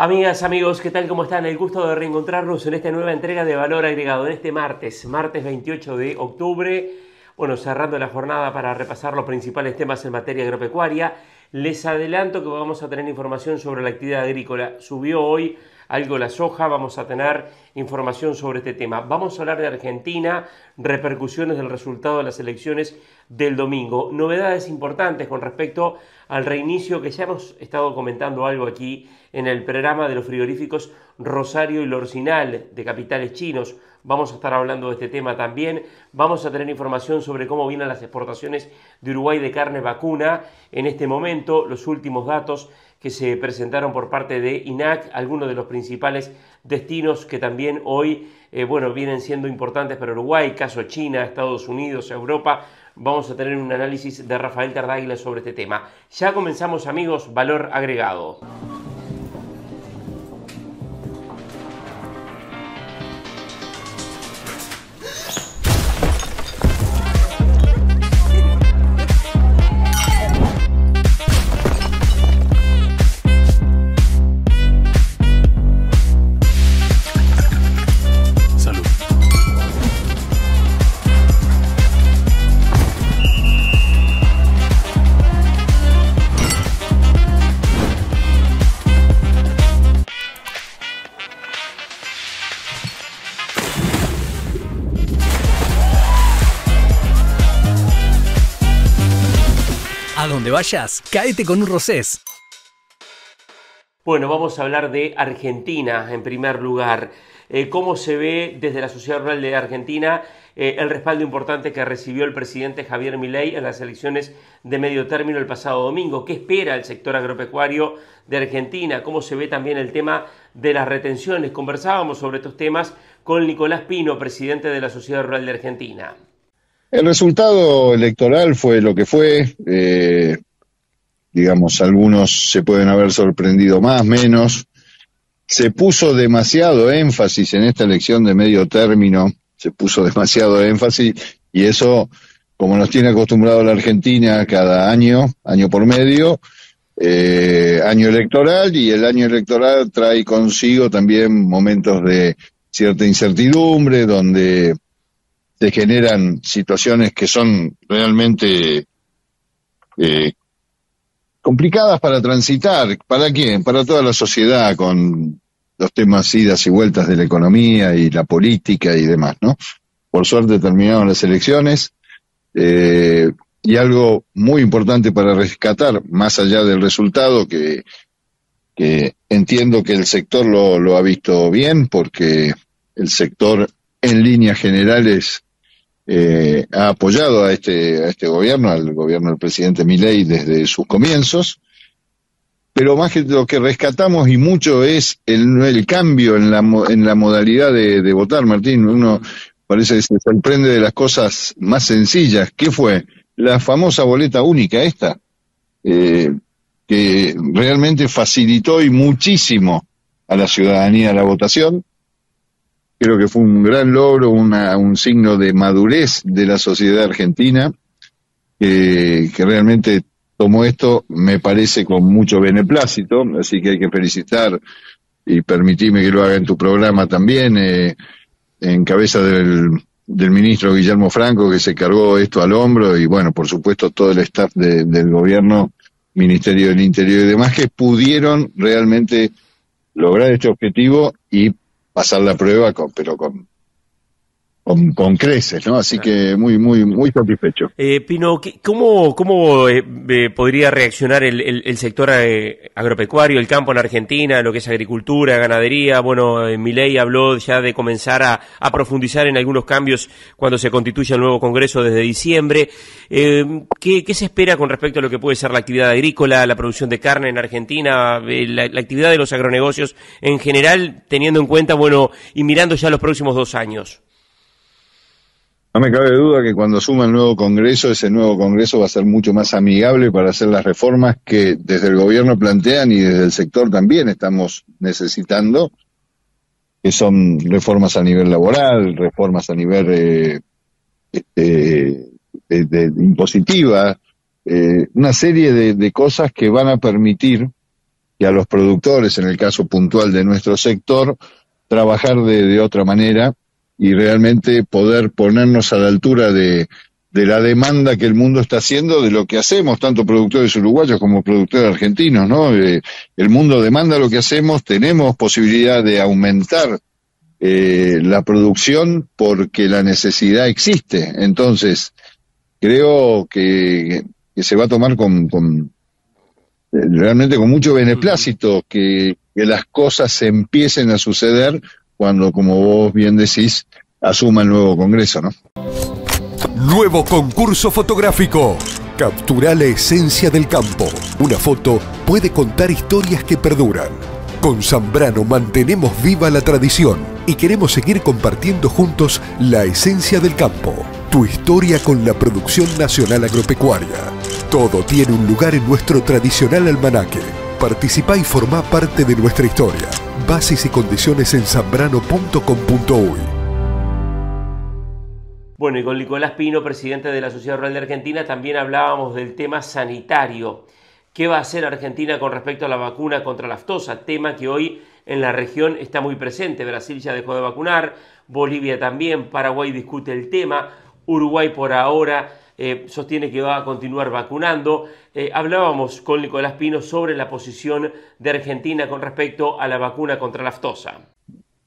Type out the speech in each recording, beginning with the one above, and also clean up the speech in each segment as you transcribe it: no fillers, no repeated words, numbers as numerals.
Amigas, amigos, ¿qué tal? ¿Cómo están? El gusto de reencontrarnos en esta nueva entrega de Valor Agregado, en este martes 28 de octubre. Bueno, cerrando la jornada para repasar los principales temas en materia agropecuaria. Les adelanto que vamos a tener información sobre la actividad agrícola. Subió hoy algo la soja, vamos a tener información sobre este tema. Vamos a hablar de Argentina, repercusiones del resultado de las elecciones del domingo. Novedades importantes con respecto al reinicio que ya hemos estado comentando algo aquí en el programa de los frigoríficos Rosario y Lorcinal de capitales chinos. Vamos a estar hablando de este tema también. Vamos a tener información sobre cómo vienen las exportaciones de Uruguay de carne vacuna en este momento, los últimos datos que se presentaron por parte de INAC, algunos de los principales destinos que también hoy vienen siendo importantes para Uruguay, caso China, Estados Unidos, Europa. Vamos a tener un análisis de Rafael Tardáguila sobre este tema. Ya comenzamos, amigos, Valor Agregado. A donde vayas, cáete con un Rosés. Bueno, vamos a hablar de Argentina en primer lugar. ¿Cómo se ve desde la Sociedad Rural de Argentina el respaldo importante que recibió el presidente Javier Milei en las elecciones de medio término el pasado domingo? ¿Qué espera el sector agropecuario de Argentina? ¿Cómo se ve también el tema de las retenciones? Conversábamos sobre estos temas con Nicolás Pino, presidente de la Sociedad Rural de Argentina. El resultado electoral fue lo que fue, algunos se pueden haber sorprendido más, menos. Se puso demasiado énfasis en esta elección de medio término, y eso, como nos tiene acostumbrado la Argentina cada año por medio, año electoral, y el año electoral trae consigo también momentos de cierta incertidumbre, donde se generan situaciones que son realmente complicadas para transitar. ¿Para quién? Para toda la sociedad, con los temas idas y vueltas de la economía y la política y demás, ¿no? Por suerte terminaron las elecciones, y algo muy importante para rescatar, más allá del resultado, que entiendo que el sector lo ha visto bien, porque el sector en líneas generales ha apoyado a este gobierno, al gobierno del presidente Milei desde sus comienzos, pero más que lo que rescatamos y mucho es el cambio en la modalidad de votar, Martín. Uno parece que se sorprende de las cosas más sencillas. ¿Qué fue? La famosa boleta única esta, que realmente facilitó y muchísimo a la ciudadanía la votación. Creo que fue un gran logro, un signo de madurez de la sociedad argentina, que realmente tomó esto, me parece, con mucho beneplácito, así que hay que felicitar, y permitime que lo haga en tu programa también, en cabeza del ministro Guillermo Franco, que se cargó esto al hombro, y bueno, por supuesto todo el staff del gobierno, Ministerio del Interior y demás, que pudieron realmente lograr este objetivo y pasar la prueba con creces, ¿no? Así que muy satisfecho. Pino, ¿cómo podría reaccionar el sector agropecuario, el campo en Argentina, lo que es agricultura, ganadería? Bueno, Milei habló ya de comenzar a profundizar en algunos cambios cuando se constituya el nuevo Congreso desde diciembre. ¿Qué se espera con respecto a lo que puede ser la actividad agrícola, la producción de carne en Argentina, la actividad de los agronegocios en general, teniendo en cuenta, y mirando ya los próximos 2 años? No me cabe duda que cuando asuma el nuevo Congreso, ese nuevo Congreso va a ser mucho más amigable para hacer las reformas que desde el gobierno plantean y desde el sector también estamos necesitando, que son reformas a nivel laboral, reformas a nivel impositiva, una serie de cosas que van a permitir y a los productores, en el caso puntual de nuestro sector, trabajar de otra manera y realmente poder ponernos a la altura de la demanda que el mundo está haciendo de lo que hacemos, tanto productores uruguayos como productores argentinos, ¿no? El mundo demanda lo que hacemos, tenemos posibilidad de aumentar la producción porque la necesidad existe. Entonces, creo que se va a tomar realmente con mucho beneplácito que las cosas empiecen a suceder cuando, como vos bien decís, asuma el nuevo Congreso, ¿no? Nuevo concurso fotográfico. Captura la esencia del campo. Una foto puede contar historias que perduran. Con Zambrano mantenemos viva la tradición y queremos seguir compartiendo juntos la esencia del campo. Tu historia con la producción nacional agropecuaria. Todo tiene un lugar en nuestro tradicional almanaque. Participá y formá parte de nuestra historia. Bases y condiciones en zambrano.com.uy. Bueno, y con Nicolás Pino, presidente de la Sociedad Rural de Argentina, también hablábamos del tema sanitario. ¿Qué va a hacer Argentina con respecto a la vacuna contra la aftosa? Tema que hoy en la región está muy presente. Brasil ya dejó de vacunar, Bolivia también, Paraguay discute el tema, Uruguay por ahora sostiene que va a continuar vacunando. Hablábamos con Nicolás Pino sobre la posición de Argentina con respecto a la vacuna contra la aftosa.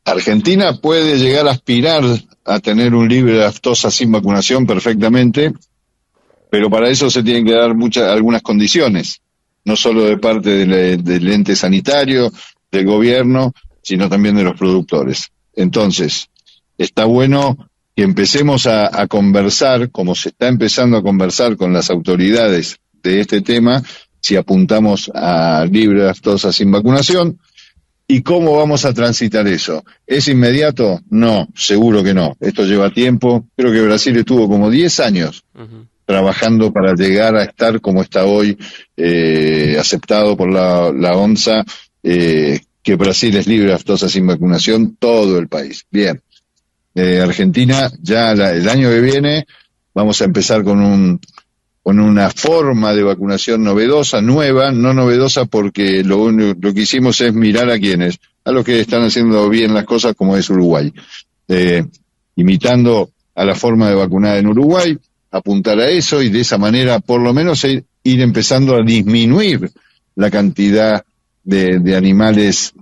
Argentina puede llegar a aspirar a tener un libre de aftosa sin vacunación perfectamente, pero para eso se tienen que dar algunas condiciones, no solo de parte del ente sanitario, del gobierno, sino también de los productores. Entonces, está bueno que empecemos a conversar, como se está empezando a conversar con las autoridades de este tema, si apuntamos a libre de aftosa sin vacunación. ¿Y cómo vamos a transitar eso? ¿Es inmediato? No, seguro que no. Esto lleva tiempo. Creo que Brasil estuvo como 10 años trabajando para llegar a estar como está hoy, aceptado por la OMSA, que Brasil es libre de aftosa sin vacunación, todo el país. Bien. Argentina, ya el año que viene, vamos a empezar con una forma de vacunación novedosa, nueva, no novedosa porque lo que hicimos es mirar a los que están haciendo bien las cosas, como es Uruguay. Imitando a la forma de vacunar en Uruguay, apuntar a eso y de esa manera por lo menos ir empezando a disminuir la cantidad de animales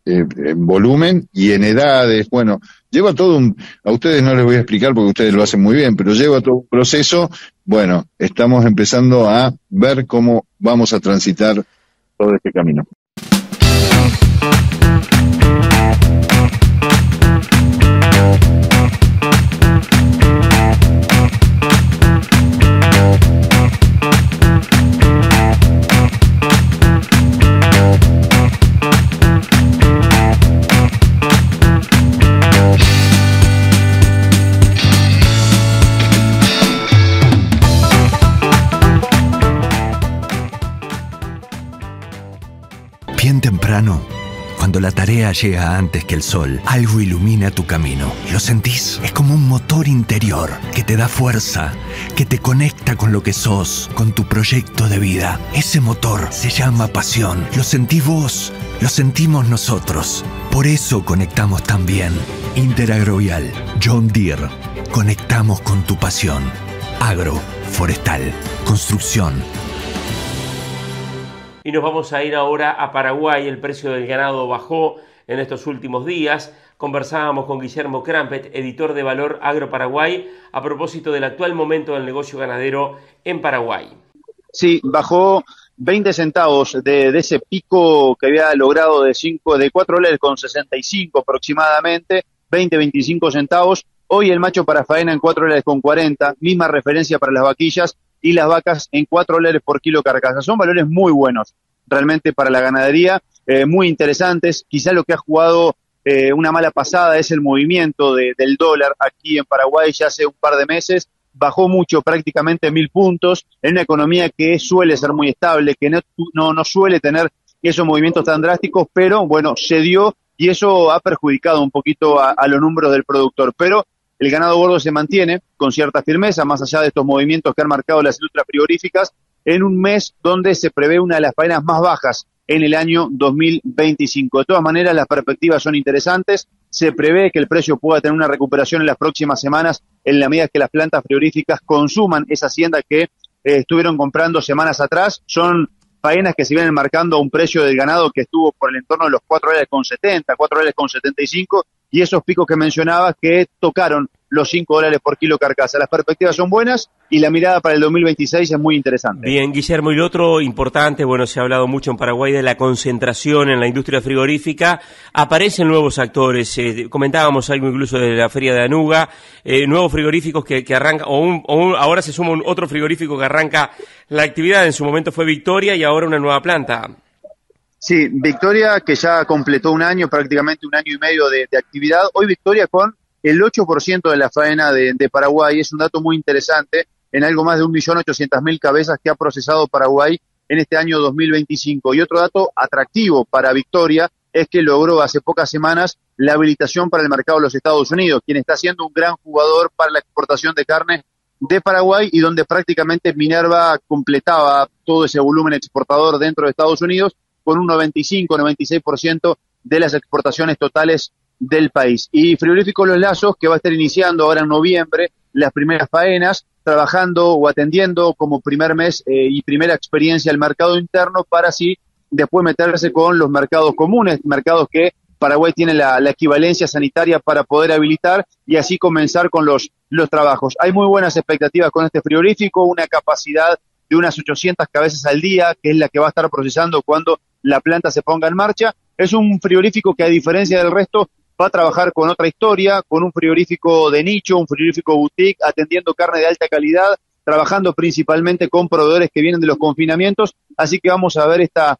en volumen y en edades. Bueno, lleva todo a ustedes no les voy a explicar porque ustedes lo hacen muy bien, pero lleva todo un proceso. Bueno, estamos empezando a ver cómo vamos a transitar todo este camino. Bien temprano, cuando la tarea llega antes que el sol, algo ilumina tu camino. ¿Lo sentís? Es como un motor interior que te da fuerza, que te conecta con lo que sos, con tu proyecto de vida. Ese motor se llama pasión. Lo sentís vos, lo sentimos nosotros. Por eso conectamos también. Interagrovial, John Deere. Conectamos con tu pasión. Agro, forestal, construcción. Y nos vamos a ir ahora a Paraguay. El precio del ganado bajó en estos últimos días. Conversábamos con Guillermo Crampet, editor de Valor Agro Paraguay, a propósito del actual momento del negocio ganadero en Paraguay. Sí, bajó 20 centavos de ese pico que había logrado de $4 con 65 aproximadamente, 20-25 centavos. Hoy el macho para faena en $4 con 40, misma referencia para las vaquillas, y las vacas en $4 por kilo carcasa. Son valores muy buenos realmente para la ganadería, muy interesantes. Quizá lo que ha jugado una mala pasada es el movimiento del dólar aquí en Paraguay ya hace un par de meses. Bajó mucho, prácticamente 1.000 puntos, en una economía que suele ser muy estable, que no suele tener esos movimientos tan drásticos, pero bueno, se dio y eso ha perjudicado un poquito a los números del productor. Pero el ganado gordo se mantiene con cierta firmeza, más allá de estos movimientos que han marcado las industrias frigoríficas, en un mes donde se prevé una de las faenas más bajas en el año 2025. De todas maneras, las perspectivas son interesantes. Se prevé que el precio pueda tener una recuperación en las próximas semanas en la medida que las plantas frigoríficas consuman esa hacienda que estuvieron comprando semanas atrás. Son faenas que se vienen marcando a un precio del ganado que estuvo por el entorno de los $4.70, $4.75, y esos picos que mencionaba que tocaron los $5 por kilo carcasa. Las perspectivas son buenas y la mirada para el 2026 es muy interesante. Bien, Guillermo, y lo otro importante, bueno, se ha hablado mucho en Paraguay de la concentración en la industria frigorífica. Aparecen nuevos actores, comentábamos algo incluso de la feria de Anuga, nuevos frigoríficos que arrancan, ahora se suma otro frigorífico que arranca la actividad. En su momento fue Victoria y ahora una nueva planta. Sí, Victoria, que ya completó un año, prácticamente un año y medio de actividad. Hoy Victoria con el 8% de la faena de Paraguay. Es un dato muy interesante, en algo más de 1.800.000 cabezas que ha procesado Paraguay en este año 2025. Y otro dato atractivo para Victoria es que logró hace pocas semanas la habilitación para el mercado de los Estados Unidos, quien está siendo un gran jugador para la exportación de carne de Paraguay, y donde prácticamente Minerva completaba todo ese volumen exportador dentro de Estados Unidos con un 95-96% de las exportaciones totales del país. Y Frigorífico Los Lazos, que va a estar iniciando ahora en noviembre las primeras faenas, trabajando o atendiendo como primer mes y primera experiencia el mercado interno, para así después meterse con los mercados comunes, mercados que Paraguay tiene la equivalencia sanitaria para poder habilitar, y así comenzar con los trabajos. Hay muy buenas expectativas con este frigorífico, una capacidad de unas 800 cabezas al día, que es la que va a estar procesando cuando la planta se ponga en marcha. Es un frigorífico que, a diferencia del resto, va a trabajar con otra historia, con un frigorífico de nicho, un frigorífico boutique, atendiendo carne de alta calidad, trabajando principalmente con proveedores que vienen de los confinamientos. Así que vamos a ver esta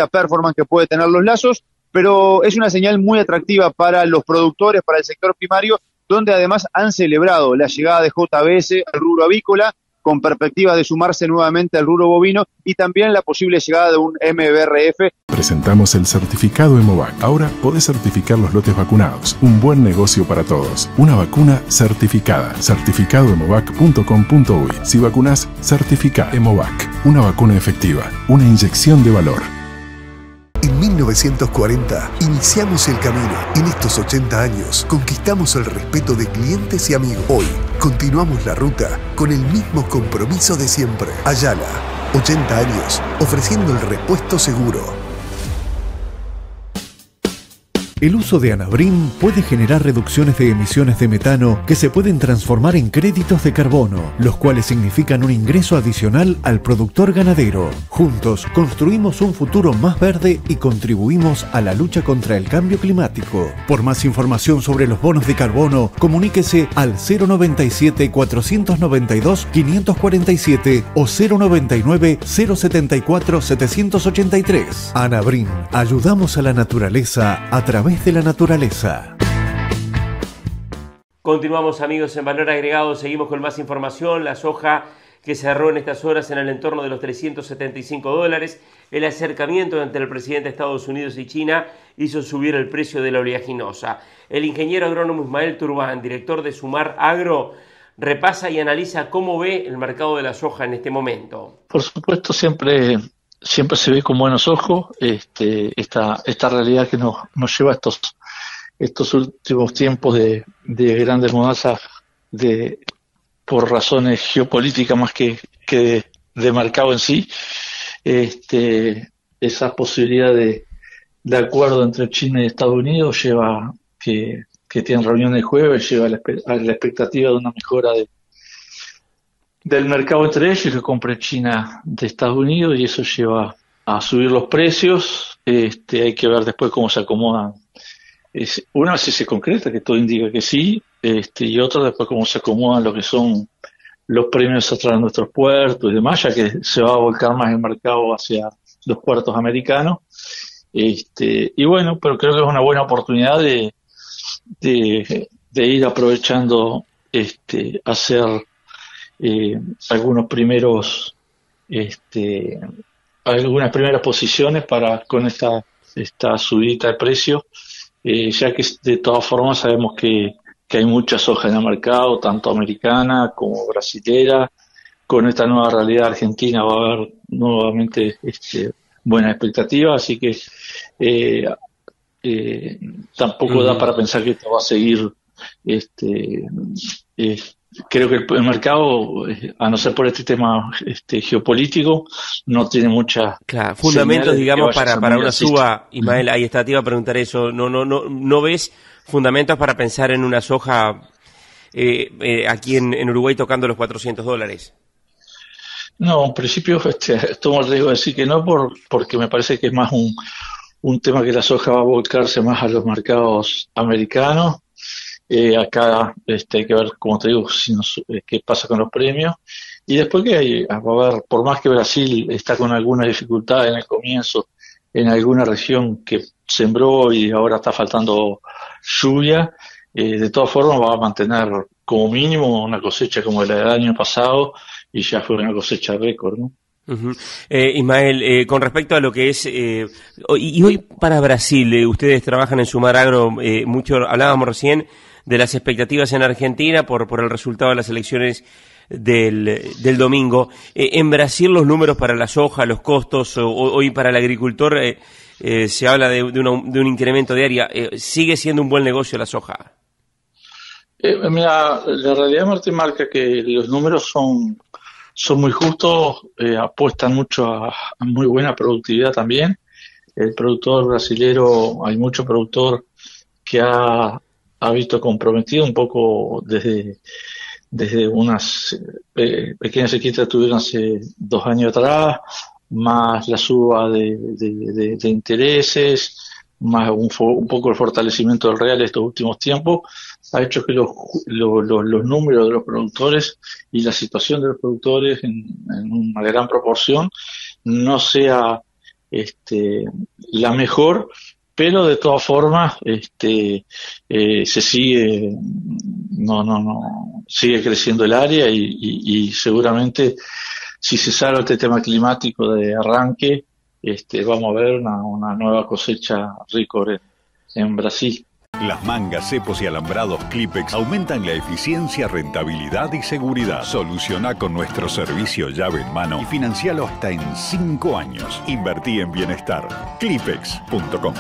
performance que puede tener Los Lazos, pero es una señal muy atractiva para los productores, para el sector primario, donde además han celebrado la llegada de JBS al rubro avícola, con perspectiva de sumarse nuevamente al rubro bovino, y también la posible llegada de un MBRF. Presentamos el certificado Hemovac. Ahora podés certificar los lotes vacunados. Un buen negocio para todos. Una vacuna certificada. Certificadohemovac.com.uy. Si vacunás, certifica Hemovac. Una vacuna efectiva. Una inyección de valor. En 1940 iniciamos el camino. En estos 80 años conquistamos el respeto de clientes y amigos. Hoy continuamos la ruta con el mismo compromiso de siempre. Ayala, 80 años ofreciendo el repuesto seguro. El uso de Anabrim puede generar reducciones de emisiones de metano que se pueden transformar en créditos de carbono, los cuales significan un ingreso adicional al productor ganadero. Juntos construimos un futuro más verde y contribuimos a la lucha contra el cambio climático. Por más información sobre los bonos de carbono, comuníquese al 097-492-547 o 099-074-783. Anabrim, ayudamos a la naturaleza a través de la naturaleza. Continuamos, amigos, en Valor Agregado. Seguimos con más información. La soja que cerró en estas horas en el entorno de los $375. El acercamiento entre el presidente de Estados Unidos y China hizo subir el precio de la oleaginosa. El ingeniero agrónomo Ismael Turbán, director de Sumar Agro, repasa y analiza cómo ve el mercado de la soja en este momento. Por supuesto, siempre se ve con buenos ojos esta realidad que nos lleva a estos últimos tiempos de grandes mudanzas por razones geopolíticas más que de mercado en sí. Esa posibilidad de acuerdo entre China y Estados Unidos lleva que tienen reunión el jueves, lleva a la expectativa de una mejora del mercado entre ellos, que compre China de Estados Unidos, y eso lleva a subir los precios. Hay que ver después cómo se acomodan. Una vez se concreta, que todo indica que sí, y otra después cómo se acomodan lo que son los premios a través de nuestros puertos y demás, ya que se va a volcar más el mercado hacia los puertos americanos. Y bueno, pero creo que es una buena oportunidad de ir aprovechando, hacer algunas primeras posiciones con esta subida de precio, ya que de todas formas sabemos que hay mucha soja en el mercado, tanto americana como brasilera. Con esta nueva realidad argentina va a haber nuevamente buena expectativa, así que tampoco da para pensar que esto va a seguir. Creo que el mercado, a no ser por este tema geopolítico, no tiene mucha fundamentos, digamos, para una suba. Ismael, ahí está, te iba a preguntar eso. ¿No ves fundamentos para pensar en una soja aquí en Uruguay tocando los $400? No, en principio tomo el riesgo de decir que no, porque me parece que es más un tema que la soja va a volcarse más a los mercados americanos. Acá hay que ver, como te digo, qué pasa con los premios. Y después que a ver, por más que Brasil está con alguna dificultad en el comienzo, en alguna región que sembró y ahora está faltando lluvia, de todas formas va a mantener como mínimo una cosecha como la del año pasado, y ya fue una cosecha récord, ¿no? Ismael, con respecto a lo que es y hoy para Brasil, ustedes trabajan en Sumar Agro, mucho hablábamos recién de las expectativas en Argentina por el resultado de las elecciones del domingo. En Brasil los números para la soja, los costos, hoy para el agricultor se habla de un incremento diario. ¿Sigue siendo un buen negocio la soja? Mira, la realidad, Martín, marca que los números son muy justos, apuestan mucho a muy buena productividad también. El productor brasilero, hay mucho productor que ha visto comprometido un poco desde unas pequeñas sequías que tuvieron hace 2 años atrás, más la suba de intereses, más un poco el fortalecimiento del real estos últimos tiempos, ha hecho que los números de los productores y la situación de los productores en una gran proporción no sea la mejor, pero de todas formas se sigue sigue creciendo el área y seguramente si se salva este tema climático de arranque, vamos a ver una nueva cosecha récord en Brasil. Las mangas, cepos y alambrados Clipex aumentan la eficiencia, rentabilidad y seguridad. Soluciona con nuestro servicio llave en mano y financialo hasta en 5 años. Invertí en bienestar. Clipex.com.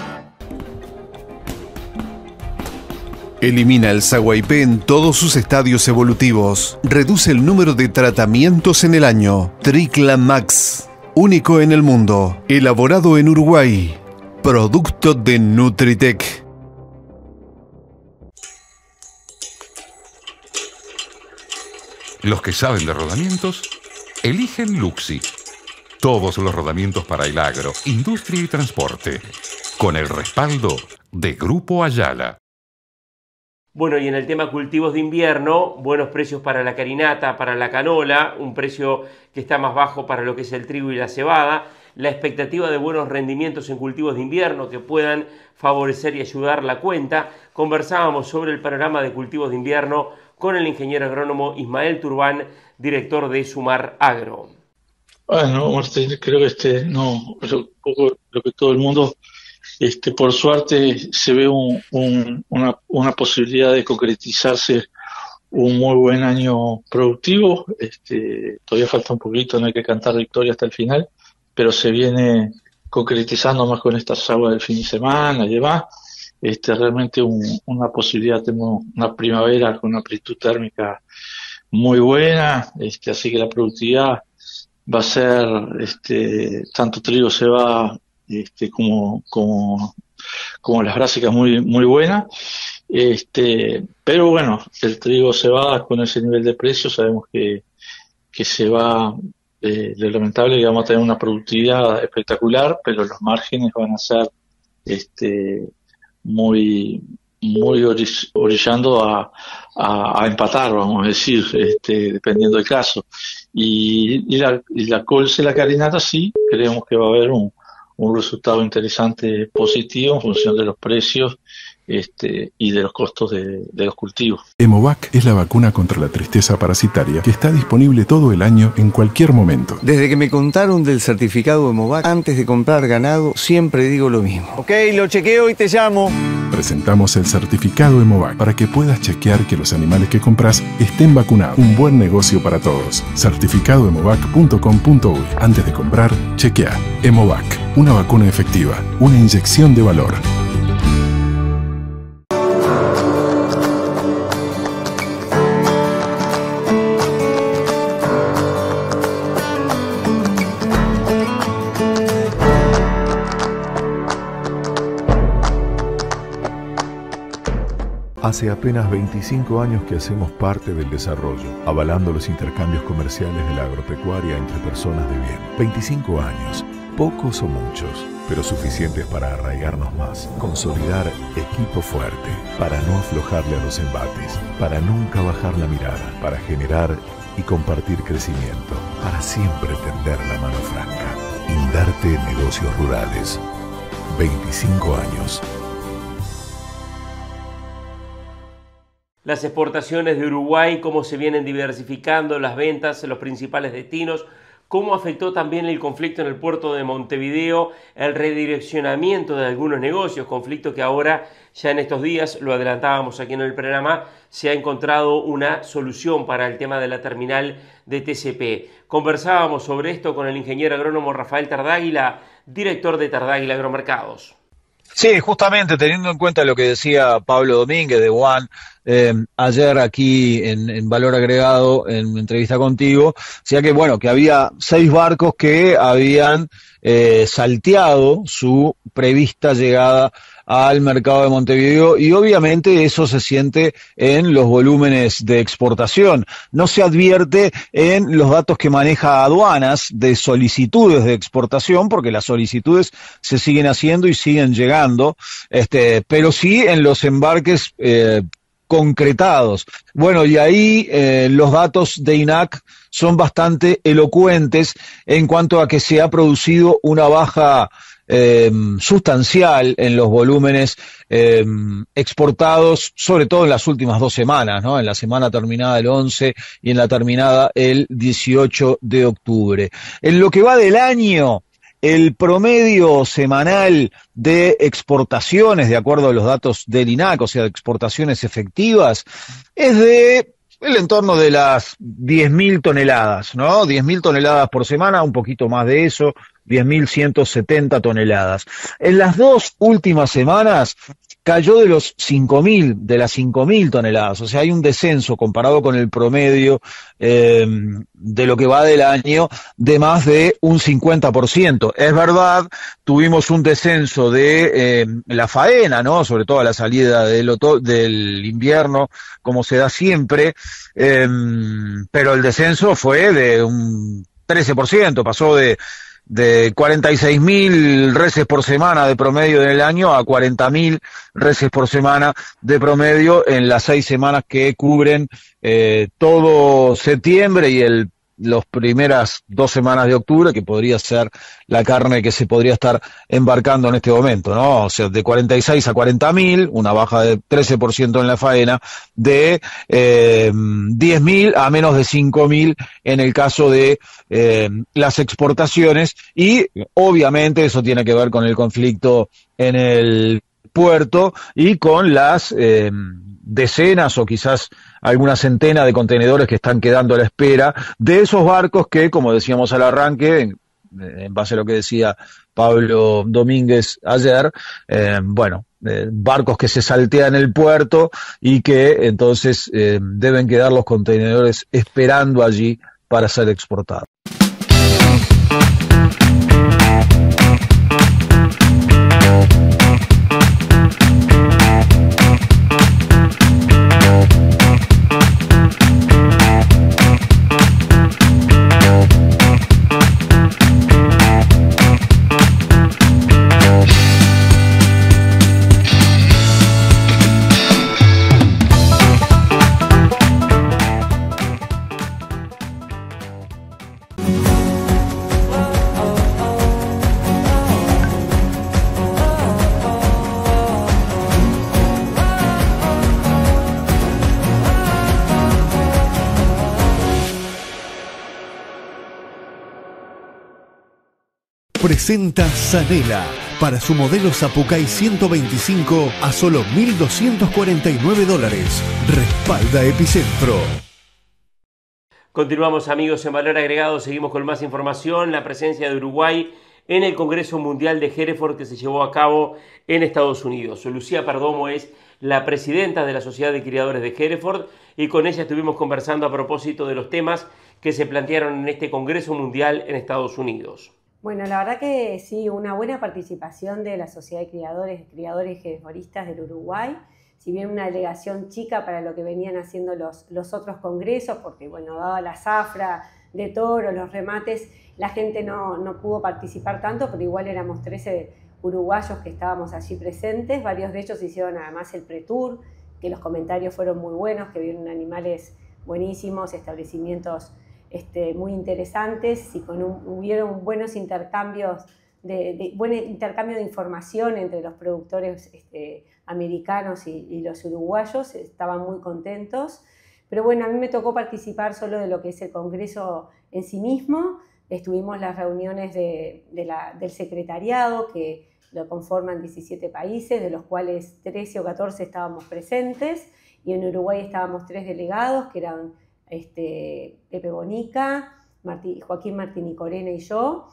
Elimina el Saguaipé en todos sus estadios evolutivos. Reduce el número de tratamientos en el año. Tricla Max. Único en el mundo. Elaborado en Uruguay. Producto de Nutritec. Los que saben de rodamientos, eligen Luxi. Todos los rodamientos para el agro, industria y transporte. Con el respaldo de Grupo Ayala. Bueno, y en el tema cultivos de invierno, buenos precios para la carinata, para la canola, un precio que está más bajo para lo que es el trigo y la cebada. La expectativa de buenos rendimientos en cultivos de invierno que puedan favorecer y ayudar la cuenta. Conversábamos sobre el panorama de cultivos de invierno con el ingeniero agrónomo Ismael Turbán, director de Sumar Agro. Bueno, Martín, creo que un poco lo que todo el mundo, por suerte, se ve una posibilidad de concretizarse un muy buen año productivo. Todavía falta un poquito, no hay que cantar victoria hasta el final, pero se viene concretizando más con estas aguas del fin de semana y demás. Realmente una posibilidad, tenemos una primavera con una amplitud térmica muy buena, así que la productividad va a ser, tanto trigo cebada como las brásicas muy muy buena, pero bueno, el trigo cebada con ese nivel de precio sabemos que se va, lo lamentable es que vamos a tener una productividad espectacular, pero los márgenes van a ser muy orillando a empatar, vamos a decir, dependiendo del caso. Y la colza y la carinata sí, creemos que va a haber un resultado interesante positivo en función de los precios y de los costos de los cultivos. Hemovac es la vacuna contra la tristeza parasitaria que está disponible todo el año en cualquier momento. Desde que me contaron del certificado Hemovac, antes de comprar ganado, siempre digo lo mismo. Ok, lo chequeo y te llamo. Presentamos el certificado Hemovac para que puedas chequear que los animales que compras estén vacunados. Un buen negocio para todos. Certificadohemovac.com.uy. Antes de comprar, chequea. Hemovac. una vacuna efectiva, una inyección de valor. Hace apenas 25 años que hacemos parte del desarrollo, avalando los intercambios comerciales de la agropecuaria entre personas de bien. 25 años, pocos o muchos, pero suficientes para arraigarnos más, consolidar equipo fuerte, para no aflojarle a los embates, para nunca bajar la mirada, para generar y compartir crecimiento, para siempre tender la mano franca. Indarte Negocios Rurales. 25 años. Las exportaciones de Uruguay, cómo se vienen diversificando las ventas en los principales destinos, cómo afectó también el conflicto en el puerto de Montevideo, el redireccionamiento de algunos negocios, conflicto que ahora, ya en estos días, lo adelantábamos aquí en el programa, se ha encontrado una solución para el tema de la terminal de TCP. Conversábamos sobre esto con el ingeniero agrónomo Rafael Tardáguila, director de Tardáguila Agromercados. Sí, justamente teniendo en cuenta lo que decía Pablo Domínguez de One ayer aquí en Valor Agregado, en entrevista contigo, decía que bueno, que había 6 barcos que habían salteado su prevista llegada al mercado de Montevideo y obviamente eso se siente en los volúmenes de exportación. No se advierte en los datos que maneja aduanas de solicitudes de exportación, porque las solicitudes se siguen haciendo y siguen llegando, pero sí en los embarques concretados. Bueno, y ahí los datos de INAC son bastante elocuentes en cuanto a que se ha producido una baja sustancial en los volúmenes exportados, sobre todo en las últimas 2 semanas, ¿no? En la semana terminada el 11 y en la terminada el 18 de octubre. En lo que va del año, el promedio semanal de exportaciones, de acuerdo a los datos del INAC, o sea, de exportaciones efectivas, es de el entorno de las 10.000 toneladas, ¿no? 10.000 toneladas por semana, un poquito más de eso, 10.170 toneladas. En las 2 últimas semanas cayó de las 5.000 toneladas, o sea, hay un descenso comparado con el promedio de lo que va del año de más de un 50%. Es verdad, tuvimos un descenso de la faena, ¿no? Sobre todo a la salida del invierno, como se da siempre, pero el descenso fue de un 13%, pasó de 46.000 reses por semana de promedio en el año a 40.000 reses por semana de promedio en las 6 semanas que cubren todo septiembre y las primeras 2 semanas de octubre, que podría ser la carne que se podría estar embarcando en este momento, ¿no? O sea, de 46 a 40.000, una baja de 13% en la faena, de 10.000 a menos de 5.000 en el caso de las exportaciones, y obviamente eso tiene que ver con el conflicto en el puerto y con las decenas o quizás alguna centena de contenedores que están quedando a la espera de esos barcos que, como decíamos al arranque, en base a lo que decía Pablo Domínguez ayer, barcos que se saltean el puerto y que entonces deben quedar los contenedores esperando allí para ser exportados. Presenta Zanela para su modelo Zapucay 125 a solo $1.249. Respalda Epicentro. Continuamos, amigos, en Valor Agregado. Seguimos con más información. La presencia de Uruguay en el Congreso Mundial de Hereford que se llevó a cabo en Estados Unidos. Lucía Perdomo es la presidenta de la Sociedad de Criadores de Hereford y con ella estuvimos conversando a propósito de los temas que se plantearon en este Congreso Mundial en Estados Unidos. Bueno, la verdad que sí, una buena participación de la Sociedad de Criadores Hereforistas del Uruguay, si bien una delegación chica para lo que venían haciendo los otros congresos, porque bueno, dada la zafra de toros, los remates, la gente no pudo participar tanto, pero igual éramos 13 uruguayos que estábamos allí presentes, varios de ellos hicieron además el pre-tour, que los comentarios fueron muy buenos, que vieron animales buenísimos, establecimientos muy interesantes y hubieron buenos intercambios buen intercambio de información entre los productores americanos y los uruguayos, estaban muy contentos. Pero bueno, a mí me tocó participar solo de lo que es el Congreso en sí mismo. Estuvimos las reuniones del secretariado, que lo conforman 17 países, de los cuales 13 o 14 estábamos presentes, y en Uruguay estábamos 3 delegados, que eran Pepe Bonica, Joaquín Martín Corena y yo.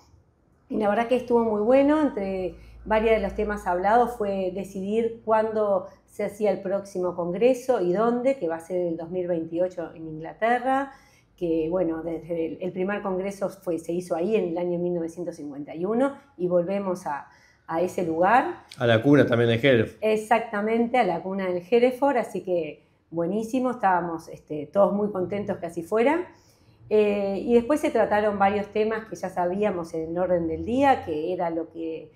Y la verdad que estuvo muy bueno. Entre varios de los temas hablados fue decidir cuándo se hacía el próximo congreso y dónde, que va a ser el 2028 en Inglaterra, que bueno, desde el primer congreso se hizo ahí en el año 1951 y volvemos a ese lugar. A la cuna también de Hereford. Exactamente, a la cuna del Hereford, así que buenísimo, estábamos todos muy contentos que así fuera. Y después se trataron varios temas que ya sabíamos en el orden del día, que era lo que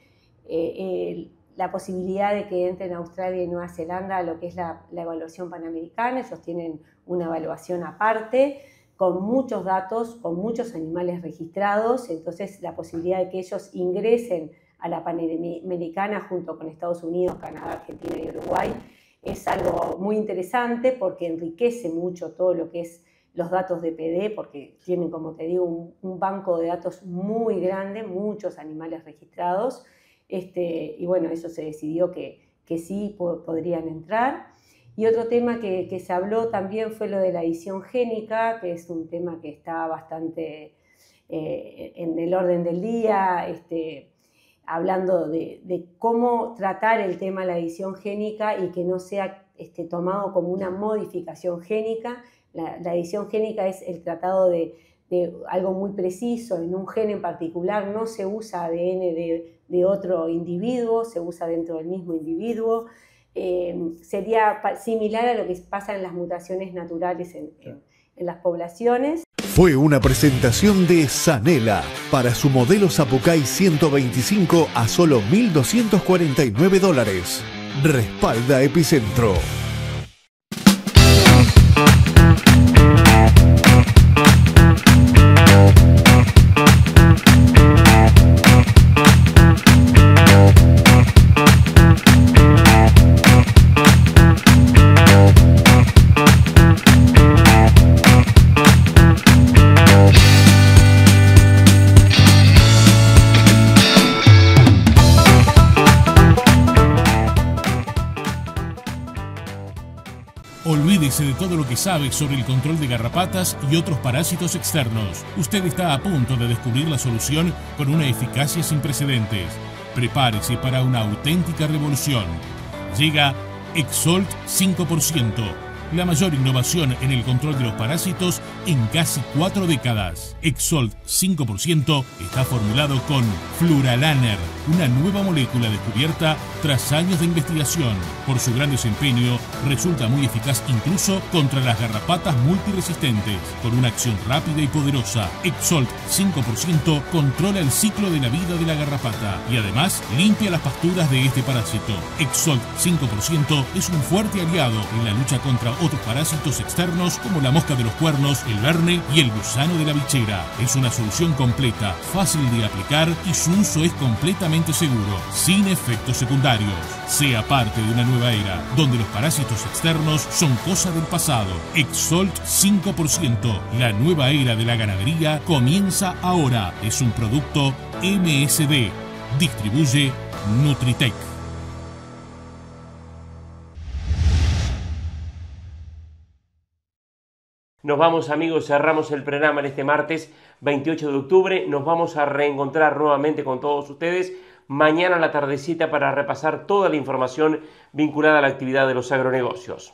la posibilidad de que entren Australia y Nueva Zelanda a lo que es la evaluación panamericana. Ellos tienen una evaluación aparte, con muchos datos, con muchos animales registrados, entonces la posibilidad de que ellos ingresen a la Panamericana junto con Estados Unidos, Canadá, Argentina y Uruguay es algo muy interesante porque enriquece mucho todo lo que es los datos de PD, porque tienen, como te digo, un banco de datos muy grande, muchos animales registrados, y bueno, eso se decidió que sí podrían entrar. Y otro tema que se habló también fue lo de la edición génica, que es un tema que está bastante en el orden del día, hablando de cómo tratar el tema de la edición génica y que no sea tomado como una modificación génica. La edición génica es el tratado de algo muy preciso, en un gen en particular no se usa ADN de otro individuo, se usa dentro del mismo individuo. Sería similar a lo que pasa en las mutaciones naturales en las poblaciones. Fue una presentación de Sanela para su modelo Sapucay 125 a solo $1.249. Respalda Epicentro. Olvídese de todo lo que sabe sobre el control de garrapatas y otros parásitos externos. Usted está a punto de descubrir la solución con una eficacia sin precedentes. Prepárese para una auténtica revolución. Llega Exolt 5%, la mayor innovación en el control de los parásitos en casi 4 décadas. Exolt 5% está formulado con Fluralaner, una nueva molécula descubierta tras años de investigación. Por su gran desempeño, resulta muy eficaz incluso contra las garrapatas multiresistentes. Con una acción rápida y poderosa, Exolt 5% controla el ciclo de la vida de la garrapata y además limpia las pasturas de este parásito. Exolt 5% es un fuerte aliado en la lucha contra otros parásitos externos como la mosca de los cuernos, el verne y el gusano de la bichera. Es una solución completa, fácil de aplicar y su uso es completamente seguro, sin efectos secundarios. Sea parte de una nueva era, donde los parásitos externos son cosa del pasado. Exolt 5%, la nueva era de la ganadería, comienza ahora. Es un producto MSD. Distribuye Nutritec. Nos vamos, amigos, cerramos el programa en este martes 28 de octubre. Nos vamos a reencontrar nuevamente con todos ustedes mañana a la tardecita para repasar toda la información vinculada a la actividad de los agronegocios.